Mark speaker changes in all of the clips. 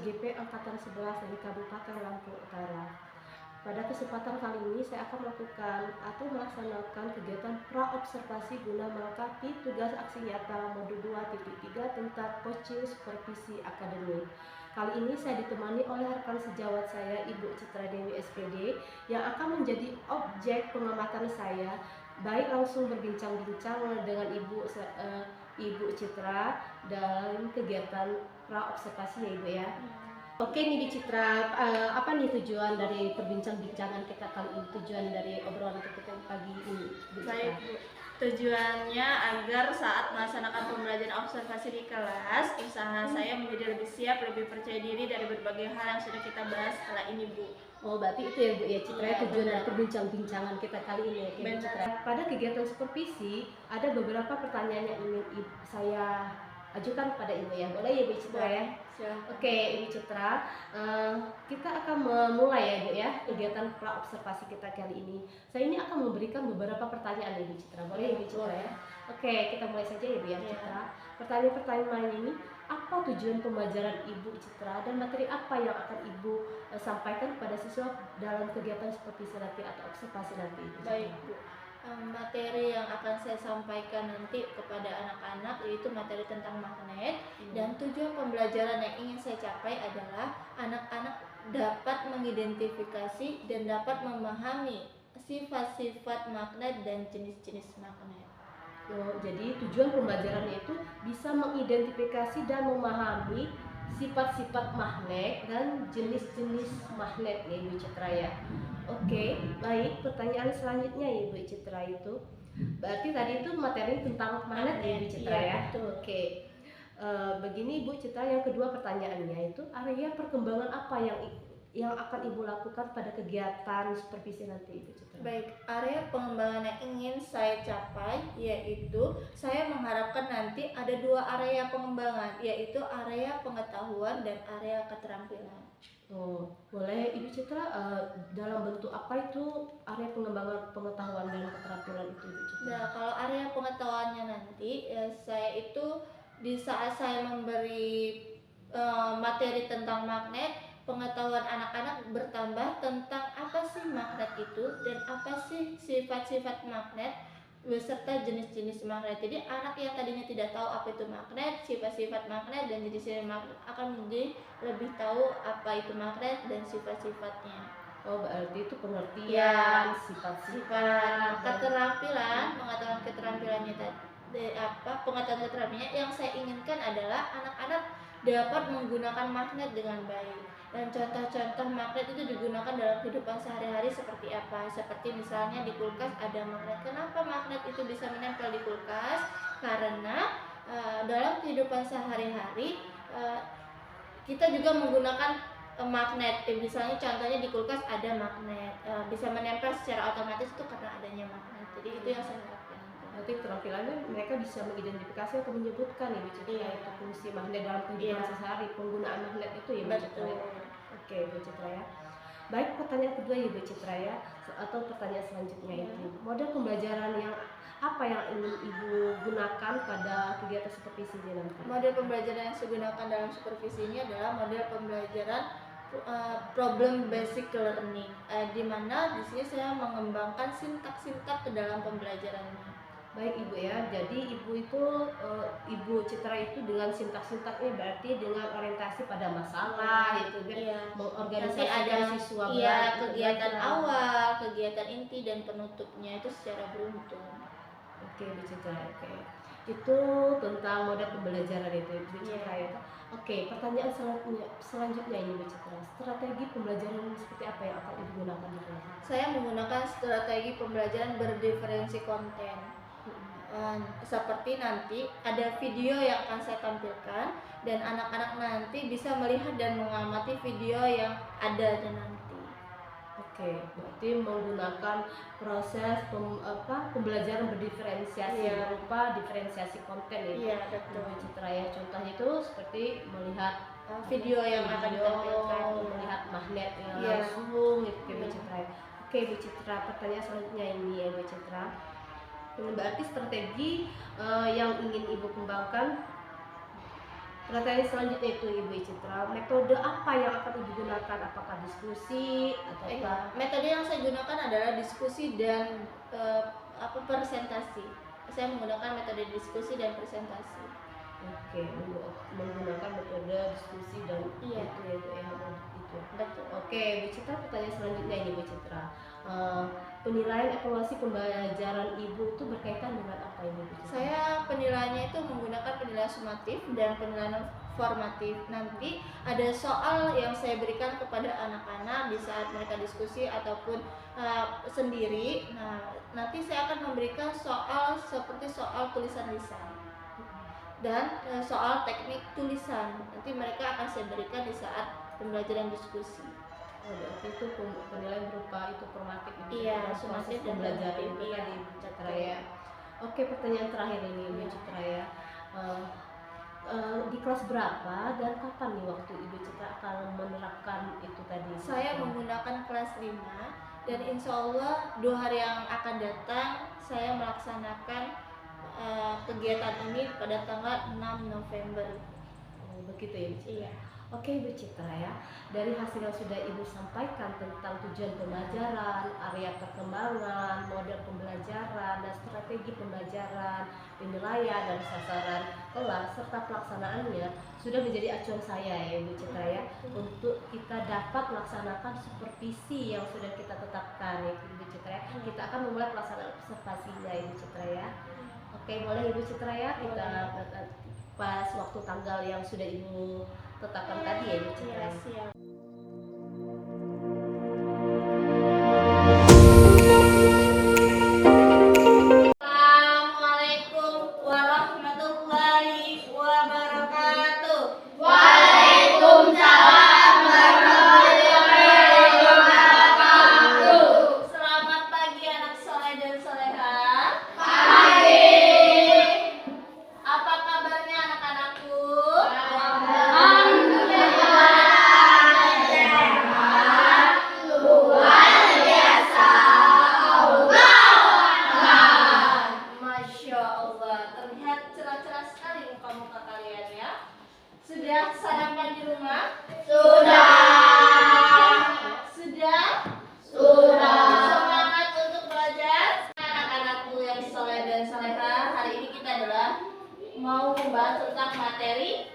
Speaker 1: CGP Angkatan 11 dari Kabupaten Lampung Utara. Pada kesempatan kali ini saya akan melakukan atau melaksanakan kegiatan pra-observasi guna melengkapi tugas aksi nyata modul 2.3 tentang coaching supervisi akademik. Kali ini saya ditemani oleh rekan sejawat saya, Ibu Citra Dewi SPD, yang akan menjadi objek pengamatan saya, baik langsung berbincang-bincang dengan Ibu Citra dalam kegiatan pra-observasi ya Ibu ya. Oke nih Ibu Citra, apa nih tujuan dari perbincangan-bincangan kita kali ini, tujuan dari obrolan kita pagi ini Ibu Citra?
Speaker 2: Baik Bu, tujuannya agar saat melaksanakan pembelajaran observasi di kelas, usaha saya menjadi lebih siap, lebih percaya diri dari berbagai hal yang sudah kita bahas setelah ini Bu.
Speaker 1: Oh berarti itu ya Bu ya Citra,
Speaker 2: Iya,
Speaker 1: tujuan dari
Speaker 2: benar.
Speaker 1: perbincangan-bincangan kita kali ini ya Ibu
Speaker 2: Benar.
Speaker 1: Citra. Pada kegiatan supervisi ada beberapa pertanyaan yang ingin saya ajukan kepada Ibu ya, boleh ya Ibu Citra ya?
Speaker 2: Silakan.
Speaker 1: Oke Ibu Citra, kita akan memulai ya Ibu ya kegiatan pra-observasi kita kali ini. Saya ini akan memberikan beberapa pertanyaan Ibu Citra, boleh Ibu Citra ya? Oke, kita mulai saja Ibu ya Citra. Pertanyaan-pertanyaan ini, apa tujuan pembelajaran Ibu Citra dan materi apa yang akan Ibu sampaikan kepada siswa dalam kegiatan supervisi nanti atau observasi nanti Ibu Citra?
Speaker 2: Baik Bu, materi yang akan saya sampaikan nanti kepada anak-anak yaitu materi tentang magnet. Dan tujuan pembelajaran yang ingin saya capai adalah anak-anak dapat mengidentifikasi dan dapat memahami sifat-sifat magnet dan jenis-jenis magnet.
Speaker 1: Oh, jadi tujuan pembelajarannya itu bisa mengidentifikasi dan memahami sifat-sifat magnet dan jenis-jenis magnet ya Ibu Citra ya. Oke, baik. Pertanyaan selanjutnya ya Ibu Citra itu, berarti tadi itu materi tentang magnet ya Ibu Citra
Speaker 2: Iya,
Speaker 1: ya.
Speaker 2: betul.
Speaker 1: Oke. Begini Ibu Citra, yang kedua pertanyaannya itu, area perkembangan apa yang akan Ibu lakukan pada kegiatan supervisi nanti Ibu Citra?
Speaker 2: Baik, area pengembangan yang ingin saya capai yaitu saya mengharapkan nanti ada dua area pengembangan, yaitu area pengetahuan dan area keterampilan.
Speaker 1: Oh, boleh Ibu Citra, dalam bentuk apa itu area pengembangan pengetahuan dan keterampilan itu Ibu Citra?
Speaker 2: Nah, kalau area pengetahuannya nanti saya itu di saat saya memberi materi tentang magnet, pengetahuan anak-anak bertambah tentang apa sih magnet itu dan apa sih sifat-sifat magnet beserta jenis-jenis magnet. Jadi anak yang tadinya tidak tahu apa itu magnet, sifat-sifat magnet dan jenis-jenis magnet akan menjadi lebih tahu apa itu magnet dan sifat-sifatnya.
Speaker 1: Oh, berarti itu pengertian,
Speaker 2: Ya,
Speaker 1: sifat-sifat,
Speaker 2: keterampilan, pengetahuan keterampilannya pengetahuan keterampilannya yang saya inginkan adalah anak-anak dapat menggunakan magnet dengan baik. Dan contoh-contoh magnet itu digunakan dalam kehidupan sehari-hari seperti apa? Seperti misalnya di kulkas ada magnet. Kenapa magnet itu bisa menempel di kulkas? Karena dalam kehidupan sehari-hari kita juga menggunakan magnet. Misalnya contohnya di kulkas ada magnet, bisa menempel secara otomatis itu karena adanya magnet. Jadi itu yang saya harapkan.
Speaker 1: nanti keterampilannya mereka bisa mengidentifikasi atau menyebutkan Ibu Citra itu fungsi magnet dalam kehidupan sehari-hari, penggunaan magnet itu ya Ibu Citra ya. Oke Ibu Citra ya. Baik, pertanyaan kedua Ibu Citra ya, atau pertanyaan selanjutnya itu, model pembelajaran yang apa yang ingin Ibu gunakan pada kegiatan supervisi ini nanti?
Speaker 2: Model pembelajaran yang saya gunakan dalam supervisi ini adalah model pembelajaran problem basic learning, di mana di sini saya mengembangkan sintak-sintak ke dalam pembelajarannya.
Speaker 1: Baik Ibu ya, jadi Ibu itu Ibu Citra itu dengan sintak-sintaknya berarti dengan orientasi pada masalah itu kan, mengorganisasikan siswa
Speaker 2: kegiatan awal, kegiatan inti dan penutupnya itu secara beruntun.
Speaker 1: Oke Ibu Citra, oke. Itu tentang model pembelajaran itu Ibu Citra ya. Oke, pertanyaan selanjutnya ini Ibu Citra, strategi pembelajaran seperti apa yang akan Ibu gunakan di kelas?
Speaker 2: Saya menggunakan strategi pembelajaran berdiferensi konten. Seperti nanti ada video yang akan saya tampilkan dan anak-anak nanti bisa melihat dan mengamati video yang ada nanti.
Speaker 1: Oke, berarti menggunakan proses pembelajaran berdiferensiasi berupa diferensiasi konten ya Ibu Citra ya. Contohnya itu seperti melihat
Speaker 2: video yang akan ditampilkan,
Speaker 1: melihat magnet langsung gitu Ibu Citra ya. Oke Ibu Citra, pertanyaan selanjutnya ini ya Ibu Citra. Berarti strategi yang ingin Ibu kembangkan Pertanyaan selanjutnya itu Ibu Citra, metode apa yang akan Ibu gunakan? Apakah diskusi atau
Speaker 2: Metode yang saya gunakan adalah diskusi dan presentasi. Saya menggunakan metode diskusi dan presentasi.
Speaker 1: Oke, menggunakan metode diskusi dan
Speaker 2: Iya.
Speaker 1: itu.
Speaker 2: Betul.
Speaker 1: Oke, Bu Citra, pertanyaan selanjutnya ini Bu Citra. Penilaian evaluasi pembelajaran Ibu itu berkaitan dengan apa ini Bu Citra?
Speaker 2: Saya penilaiannya itu menggunakan penilaian sumatif dan penilaian formatif. Nanti ada soal yang saya berikan kepada anak-anak di saat mereka diskusi ataupun sendiri. Nah, nanti saya akan memberikan soal seperti soal tulisan lisan dan soal teknik tulisan. Nanti mereka akan saya berikan di saat pembelajaran diskusi.
Speaker 1: Berarti itu penilaian berupa itu formatif.
Speaker 2: Iya, sumatif dan
Speaker 1: pembelajaran
Speaker 2: formatif.
Speaker 1: itu
Speaker 2: Iya,
Speaker 1: tadi Bu Citra ya. Oke, pertanyaan terakhir ini Bu Citra ya. Di kelas berapa dan kapan nih waktu Ibu Citra akan menerapkan itu tadi?
Speaker 2: Saya menggunakan kelas 5 dan insya Allah 2 hari yang akan datang saya melaksanakan kegiatan ini pada tanggal 6 November.
Speaker 1: Oh, begitu ya Bu Citra?
Speaker 2: Iya.
Speaker 1: Oke Bu Citra ya, dari hasil yang sudah Ibu sampaikan tentang tujuan pembelajaran, area perkembangan, model pembelajaran, dan strategi pembelajaran, penilaian dan sasaran kelas serta pelaksanaannya sudah menjadi acuan saya ya Bu Citra ya, untuk kita dapat melaksanakan supervisi yang sudah kita tetapkan ya Bu Citra ya. Kita akan memulai pelaksanaan observasinya ya Bu Citra ya. Oke, boleh Ibu Citra ya, kita pas waktu tanggal yang sudah Ibu tetapkan tadi ya Ibu Citra.
Speaker 2: Siap. Assalamualaikum warahmatullahi wabarakatuh.
Speaker 3: Waalaikumsalam warahmatullahi wabarakatuh.
Speaker 2: Selamat pagi anak soleh dan solehah.
Speaker 3: Pagi.
Speaker 2: Apa kabarnya anak-anakku?
Speaker 3: Luar biasa.
Speaker 2: Masya Allah, terlihat cerah-cerah sekali muka-muka kalian ya. Sudah sarapan di rumah?
Speaker 3: Sudah.
Speaker 2: Sudah?
Speaker 3: Sudah.
Speaker 2: Semangat untuk belajar? Anak-anakku yang soleh dan solehah, hari ini kita adalah mau membahas tentang materi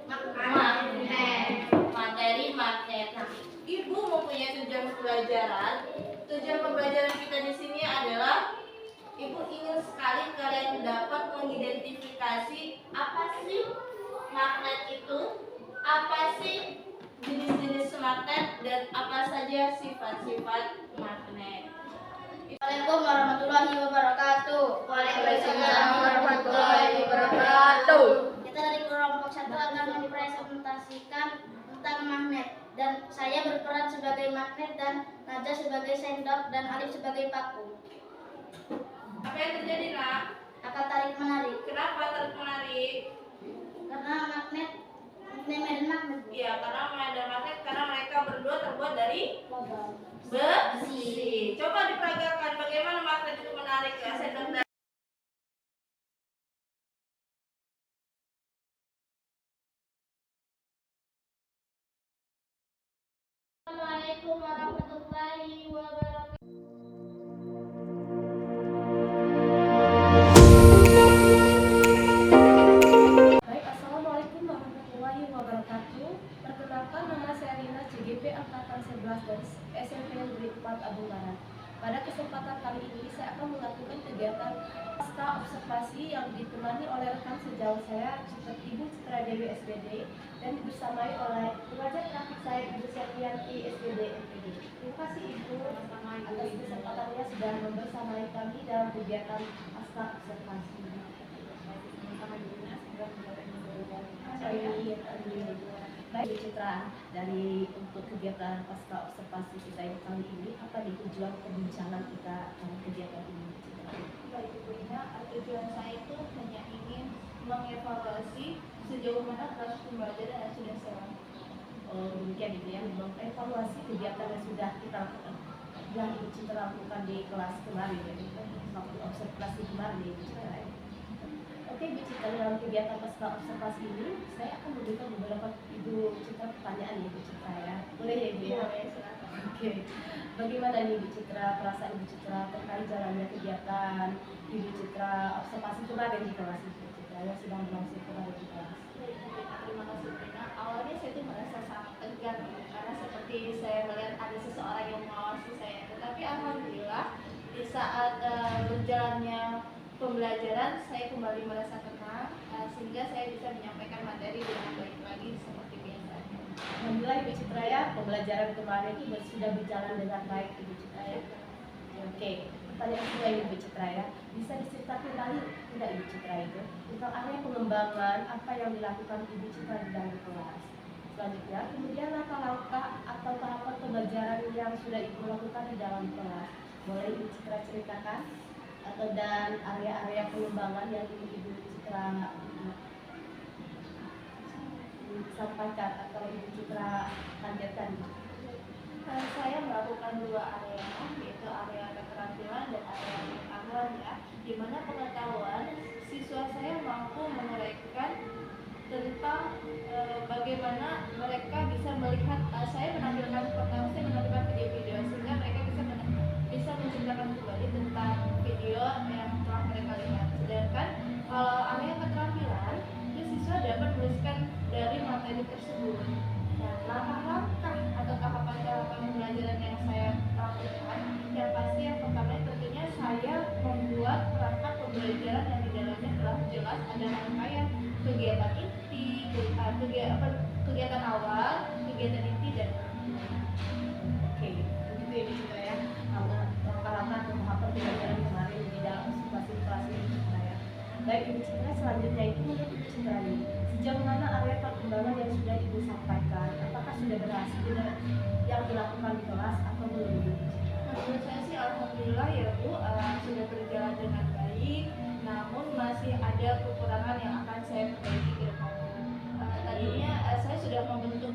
Speaker 2: magnet. Materi magnet. Nah, Ibu mempunyai tujuan pembelajaran. Tujuan pembelajaran kita di sini adalah Ibu ingin sekali kalian dapat mengidentifikasi apa sih magnet itu, apa sih jenis-jenis magnet, dan apa saja sifat-sifat magnet.
Speaker 3: Assalamualaikum warahmatullahi wabarakatuh.
Speaker 2: Waalaikumsalam
Speaker 3: warahmatullahi wabarakatuh. Kita dari kelompok 1 akan mempresentasikan tentang magnet, dan saya berperan sebagai magnet dan Najwa sebagai sendok dan Alif sebagai paku.
Speaker 2: Apa yang terjadi, Nak?
Speaker 3: Akan tarik menarik
Speaker 2: Kenapa tarik menarik?
Speaker 3: karena magnet medan magnet.
Speaker 2: Iya, karena medan magnet, karena mereka berdua terbuat dari
Speaker 3: Logam.
Speaker 2: besi. Coba diperagakan bagaimana magnet itu menarik ya, sendok dan
Speaker 3: Assalamualaikum warahmatullahi wabarakatuh.
Speaker 1: Baik, Assalamualaikum warahmatullahi wabarakatuh. Perkenalkan, nama saya Rina, CGP Angkatan 11 dari SMP Negeri 4 Abu Barat. Pada kesempatan kali ini saya akan melakukan kegiatan pasca observasi yang ditemani oleh rekan sejauh saya seperti Ibu Citra Dewi SPD dan dibersamai oleh pengajar praktik saya Ibu Septianti SPD MPD. Terima kasih Ibu atas kesempatannya sudah membersamai kami dalam kegiatan pasca observasi. Baik Bu Citra, dari untuk kegiatan pasca observasi kita yang kali ini, apa nih tujuan perbincangan kita dalam kegiatan ini Bu Citra?
Speaker 2: baik Ibu Ina, tujuan saya itu hanya ingin mengevaluasi sejauh mana proses pembelajaran yang sudah saya lakukan.
Speaker 1: Demikian itu ya, mengevaluasi kegiatan yang sudah kita lakukan, yang Ibu Citra lakukan di kelas kemarin ya, waktu observasi kemarin ya Bu Citra. Oke, Ibu Citra, dalam kegiatan pasca observasi ini, saya akan memberikan beberapa Ibu Citra pertanyaan ya, Ibu Citra ya. Boleh ya, Ibu ya?
Speaker 2: Boleh, silakan.
Speaker 1: Oke, bagaimana nih Ibu Citra, perasaan Ibu Citra terkait jalannya kegiatan Ibu Citra observasi kemarin di kelas Ibu Citra yang sedang berlangsung kemarin di kelas?
Speaker 2: Terima kasih Rina. Awalnya saya tuh merasa sangat tegang karena seperti saya melihat ada seseorang yang mengawasi saya. Tetapi alhamdulillah di saat berjalannya pembelajaran saya kembali merasa tenang sehingga saya bisa menyampaikan materi dengan baik lagi seperti biasanya.
Speaker 1: Alhamdulillah Ibu Citra ya, pembelajaran kemarin itu sudah berjalan dengan baik Ibu Citra ya. Oke, pertanyaan kedua Ibu Citra ya, bisa diceritakan kembali tidak Ibu Citra itu tentang area pengembangan apa yang dilakukan Ibu Citra di dalam kelas. Selanjutnya, kemudian langkah-langkah atau tahapan pembelajaran yang sudah Ibu lakukan di dalam kelas. Boleh Ibu Citra ceritakan atau dan area-area pengembangan yang ingin Ibu Citra sampaikan atau Ibu Citra lanjutkan.
Speaker 2: Saya melakukan dua area, yaitu area keterampilan dan area pengetahuan ya, di mana pengetahuan siswa saya mampu menguraikan tentang bagaimana mereka bisa melihat saya menampilkan pertama saya menampilkan video-video sehingga mereka bisa menciptakan kembali tentang video yang telah mereka lihat. Sedangkan kalau area keterampilan itu siswa dapat menuliskan dari materi tersebut. Nah, langkah-langkah atau tahapan-tahapan pembelajaran yang saya lakukan, yang pasti yang pertama tentunya saya membuat perangkat pembelajaran yang di dalamnya telah jelas ada rangkaian kegiatan inti, kegiatan awal, kegiatan inti dan
Speaker 1: Oke, begitu ya Ibu Citra ya. Langkah-langkah atau tahapan pembelajaran kemarin di dalam observasi kelas Ibu Citra ya. Baik Ibu Citra, selanjutnya itu menurut Ibu Citra nih, sejauh mana area perkembangan yang sudah Ibu sampaikan? Apakah sudah berhasil yang dilakukan di kelas atau belum Ibu Citra?
Speaker 2: menurut saya sih alhamdulillah ya Bu, sudah berjalan dengan baik, namun masih ada kekurangan yang akan saya perbaiki ke depannya. Tadinya saya sudah membentuk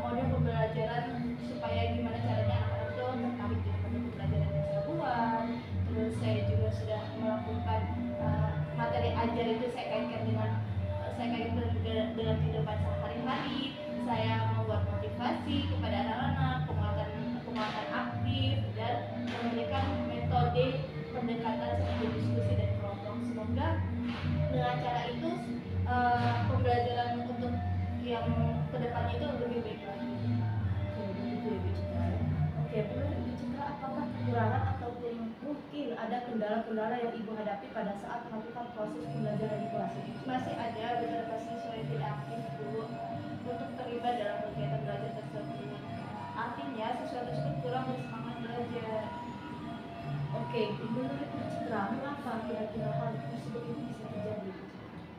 Speaker 2: model pembelajaran supaya gimana caranya anak-anak itu tertarik dengan model pembelajaran yang saya buat. Terus saya juga sudah melakukan materi ajar itu saya kaitkan dengan dengan kehidupan sehari-hari. Saya membuat motivasi kepada anak-anak, penguatan aktif dan memberikan metode pendekatan seperti diskusi dan kelompok. Semoga dengan cara itu pembelajaran untuk yang kedepannya itu lebih baik lagi.
Speaker 1: Oke, begitu Ibu Citra ya. Oke, menurut Ibu Citra, apakah kekurangan ataupun mungkin ada kendala-kendala yang Ibu hadapi pada saat melakukan proses pembelajaran di kelas ini?
Speaker 2: Masih ada beberapa siswa yang tidak aktif dulu untuk terlibat dalam kegiatan belajar tersebut. Artinya siswa tersebut kurang bersemangat belajar.
Speaker 1: Oke, menurut Ibu Citra, mengapa kira-kira hal tersebut itu bisa terjadi?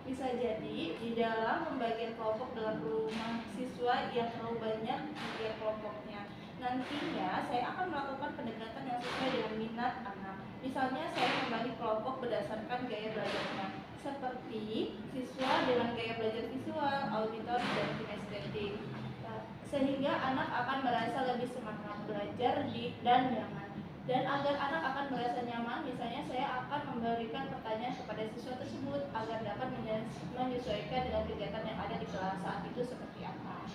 Speaker 2: Bisa jadi di dalam pembagian kelompok dalam rumah siswa yang terlalu banyak pembagian kelompoknya. Nantinya saya akan melakukan pendekatan yang sesuai dengan minat anak. Misalnya saya membagi kelompok berdasarkan gaya belajarnya, seperti siswa dengan gaya belajar visual, auditor, dan kinestetik. Sehingga anak akan merasa lebih semangat belajar dan nyaman. Dan agar anak akan merasa nyaman, misalnya saya akan memberikan pertanyaan kepada siswa tersebut agar dapat menyesuaikan dengan kegiatan yang ada di kelas saat itu seperti apa.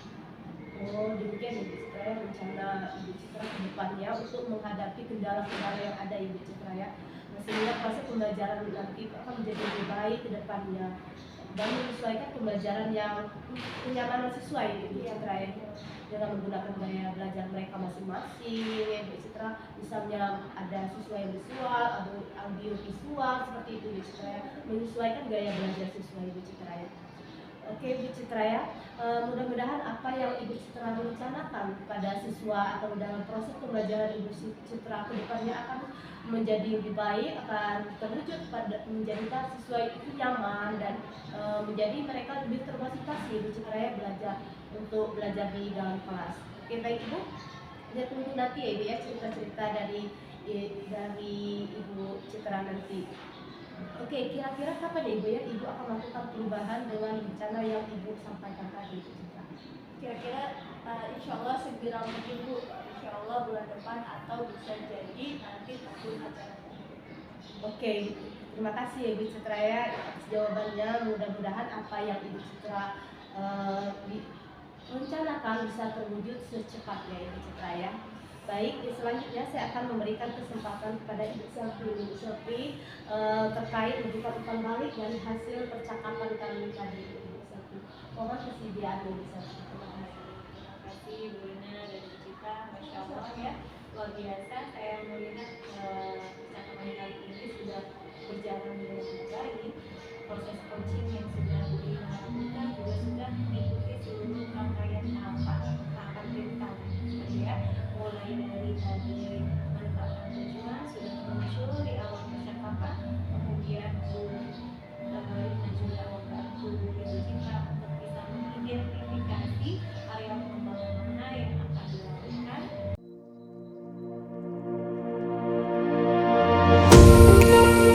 Speaker 1: Oh, demikian Ibu Citra, rencana Ibu Citra ke depannya untuk menghadapi kendala-kendala yang ada Ibu Citra ya. Sehingga proses pembelajaran nanti akan menjadi lebih baik ke depannya dan menyesuaikan pembelajaran yang kenyamanan siswa Ibu Citra ya. Dengan menggunakan gaya belajar mereka masing-masing ya Ibu Citra. Misalnya ada siswa yang visual, ada audio visual seperti itu Ibu Citra ya. Menyesuaikan gaya belajar siswa Ibu Citra ya. Oke Ibu Citra ya, mudah-mudahan apa yang Ibu Citra rencanakan pada siswa atau dalam proses pembelajaran Ibu Citra ke depannya akan menjadi lebih baik, akan terwujud pada menjadikan siswa itu nyaman dan menjadi mereka lebih termotivasi Ibu Citra ya untuk belajar di dalam kelas. Oke baik Ibu, kita tunggu nanti ya Ibu ya cerita-cerita dari Ibu Citra nanti. Oke, kira-kira kapan ya Ibu ya Ibu akan melakukan perubahan dengan rencana yang Ibu sampaikan tadi Ibu Citra?
Speaker 2: Kira-kira insya Allah segera mungkin Bu, insya Allah bulan depan atau bisa jadi nanti tahun acara.
Speaker 1: Oke, Terima kasih ya Ibu Citra ya atas jawabannya. Mudah-mudahan apa yang Ibu Citra rencanakan bisa terwujud secepatnya Ibu Citra ya. Baik, selanjutnya saya akan memberikan kesempatan kepada Ibu Selvi. Ibu Selvi terkait memberikan umpan balik dari hasil percakapan kami tadi Ibu Selvi. Mohon kesediaan Ibu Selvi.
Speaker 4: Terima kasih Bu Ina dan Bu Citra, Masya Allah ya, luar biasa. Saya melihat percakapan kali ini sudah berjalan dengan baik.